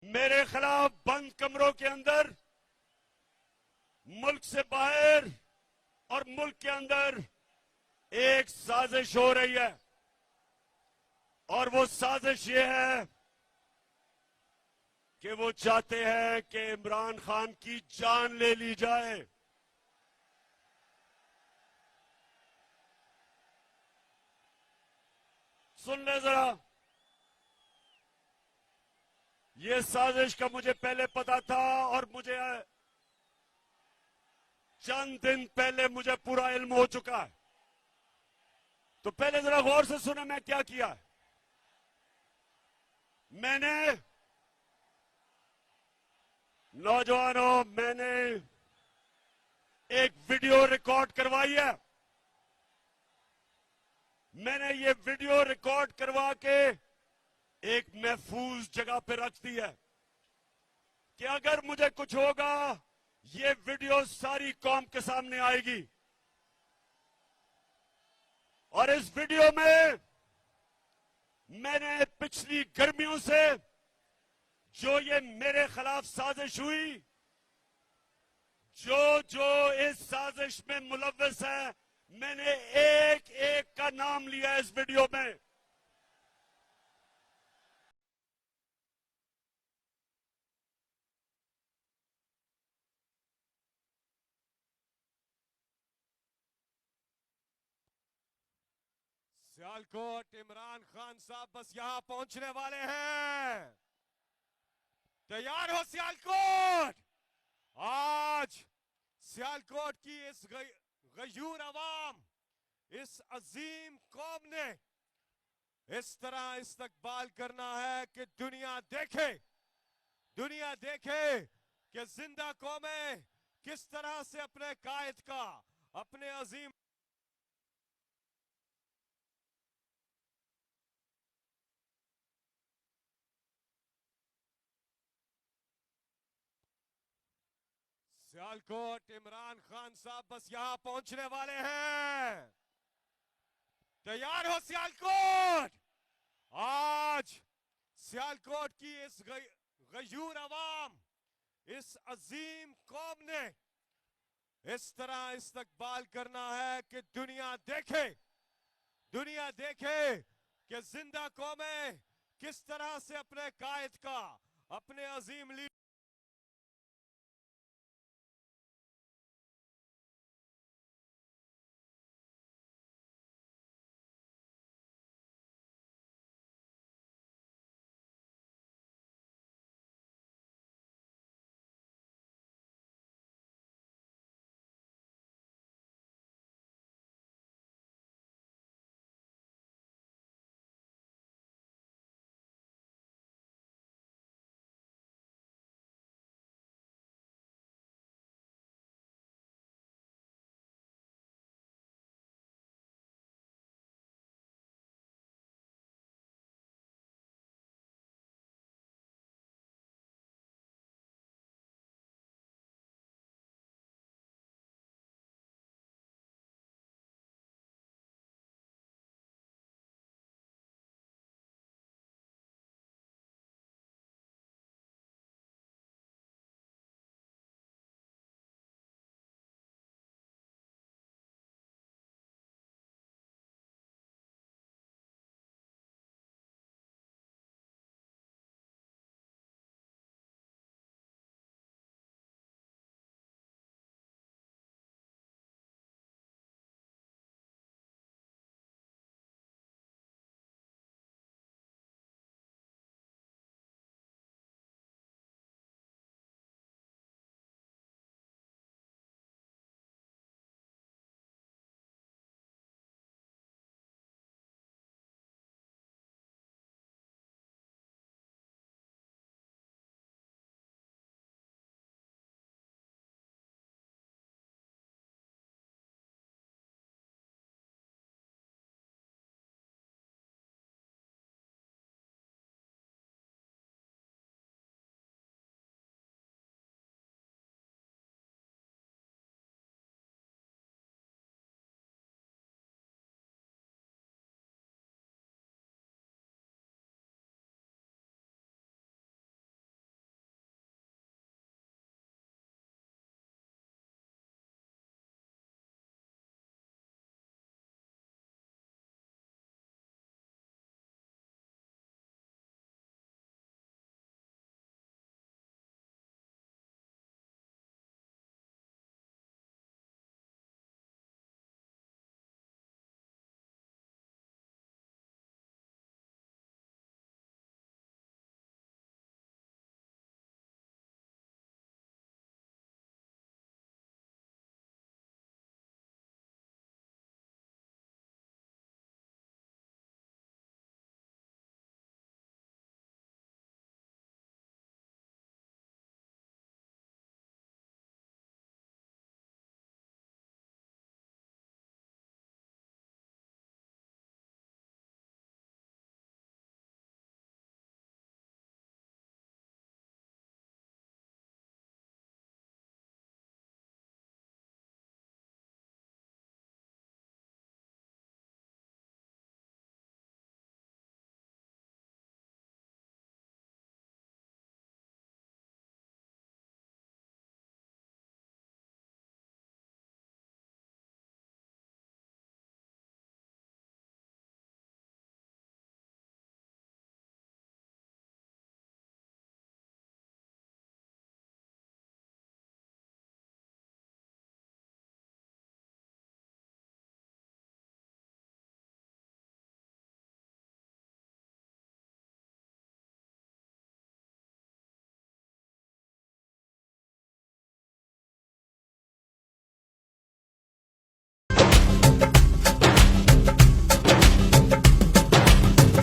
मेरे खिलाफ बंद कमरों के अंदर, मुल्क से बाहर और मुल्क के अंदर एक साजिश हो रही है। और वो साजिश ये है कि वो चाहते हैं कि इमरान खान की जान ले ली जाए। सुन ले जरा, ये साजिश का मुझे पहले पता था और मुझे चंद दिन पहले मुझे पूरा इल्म हो चुका है। तो पहले जरा गौर से सुने मैं क्या किया। मैंने, नौजवानों, मैंने एक वीडियो रिकॉर्ड करवाई है। मैंने ये वीडियो रिकॉर्ड करवा के एक महफूज जगह पे रख दी है कि अगर मुझे कुछ होगा, ये वीडियो सारी कौम के सामने आएगी। और इस वीडियो में मैंने पिछली गर्मियों से जो ये मेरे खिलाफ साजिश हुई, जो जो इस साजिश में मुलव्वस है, मैंने एक एक का नाम लिया इस वीडियो में। सियालकोट इमरान खान साहब बस यहां पहुंचने वाले हैं। तैयार हो सियालकोट। आज सियालकोट की इस गयूर अवाम, इस अजीम कौम ने इस तरह इस्तकबाल करना है कि दुनिया देखे कि जिंदा कौमें किस तरह से अपने कायद का, अपने अजीम सियालकोट इमरान खान साहब बस यहां पहुंचने वाले हैं। तैयार हो सियालकोट। आज सियालकोट की इस गयूर अवाम, इस अजीम कौम ने इस तरह इस्तकबाल करना है कि दुनिया देखे कि जिंदा कौमें किस तरह से अपने कायद का, अपने अजीम लीडर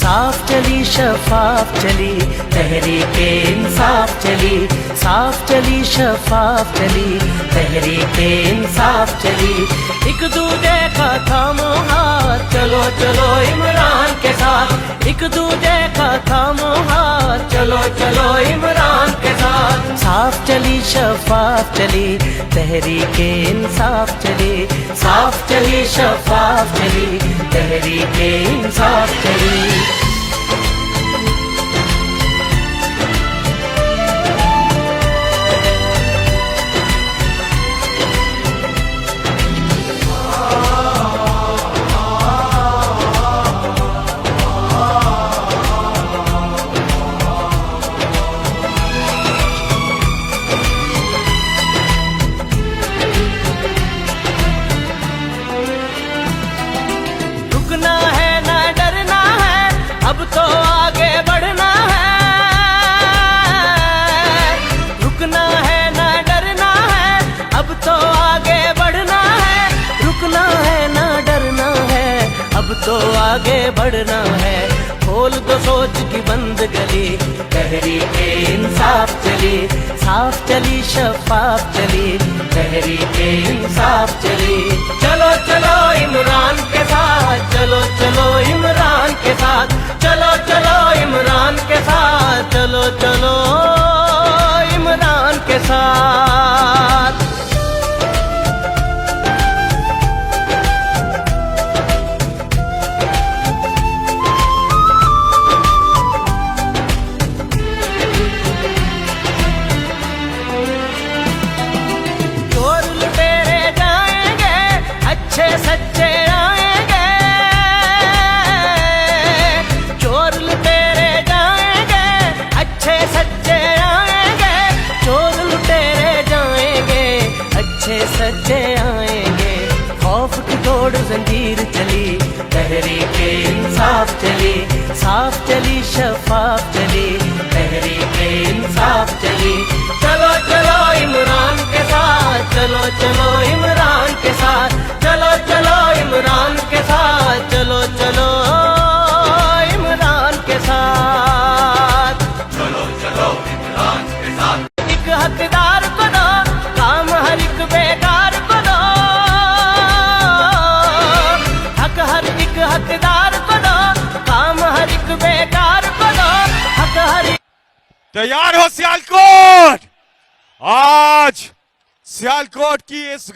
साफ चली शफाफ चली तहरीके इंसाफ चली, साफ चली शफाफ चली तहरीके इंसाफ चली। एक दूजे का थामो हाथ चलो चलो इमरान के साथ, एक दूजे का थामो हाथ चलो चलो इमरान के साथ। साफ चली शफाफ चली तहरीके इंसाफ चली, साफ चली शफाफ चली तहरीके इंसाफ चली। रुकना है ना डरना है अब तो आगे बढ़ना है, रुकना है ना डरना है अब तो आगे बढ़ना है, रुकना है ना डरना है अब तो आगे बढ़ना है। खोल दो सोच की बंद गली तहरीके इंसाफ चली, साफ चली शफाफ चली तहरीके इंसाफ चली। चलो चलो इमरान के साथ, चलो चलो इमरान के साथ, चलो चलो इमरान के साथ, चलो चलो इमरान के साथ। चोर लुटेरे जाएंगे अच्छे सच्चे आएंगे, चोर लुटेरे जाएंगे अच्छे सच्चे आएंगे, चोर लुटेरे जाएंगे अच्छे सच्चे आएंगे। खौफ की तोड़ जंजीर चली तहरीके इंसाफ चली, साफ चली शफाफ चली तहरीके इंसाफ चली। चलो चलो इमरान के साथ, चलो चलो इमरान के साथ, चलो चलो इमरान के साथ, चलो चलो इमरान के साथ, चलो चलो इमरान के साथ। एक हकदार को दो काम हर एक बेकार को दो, हक हर एक हकदार को दो काम हर एक बेकार को दो, हक हर। तैयार हो सियालकोट? आज सियालकोट की इस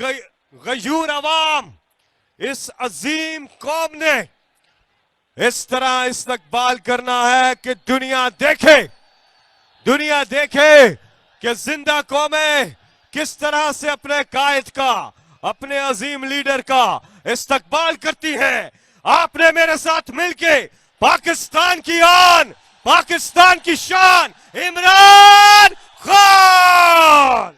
गयूर अवाम, इस अजीम कौम ने इस तरह इस्तकबाल करना है कि दुनिया देखे, दुनिया देखे कि जिंदा कौमें किस तरह से अपने कायद का, अपने अजीम लीडर का इस्तकबाल करती हैं। आपने मेरे साथ मिलके पाकिस्तान की आन, पाकिस्तान की शान इमरान खान।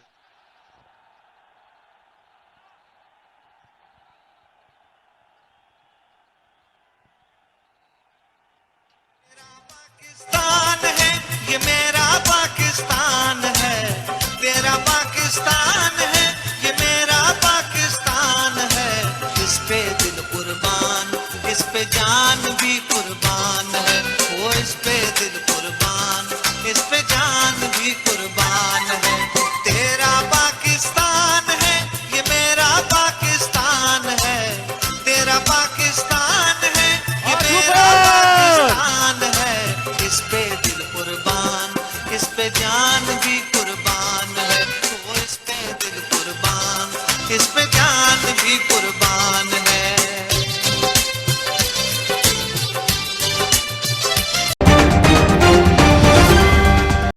पाकिस्तान है ये मेरा पाकिस्तान है, तेरा पाकिस्तान है ये मेरा पाकिस्तान है। इस पे दिल कुर्बान, इस पे जान भी कुर्बान है, वो इस पे दिल कुर्बान, इस पे जान भी कुर्बान है। तेरा पाकिस्तान है ये मेरा पाकिस्तान है, तेरा पाकिस्तान है ये मेरा पाकिस्तान है। इस पे दिल कुर्बान, इस पे जान भी कुर्बान है, वो इस पे दिल कुर्बान, इस पे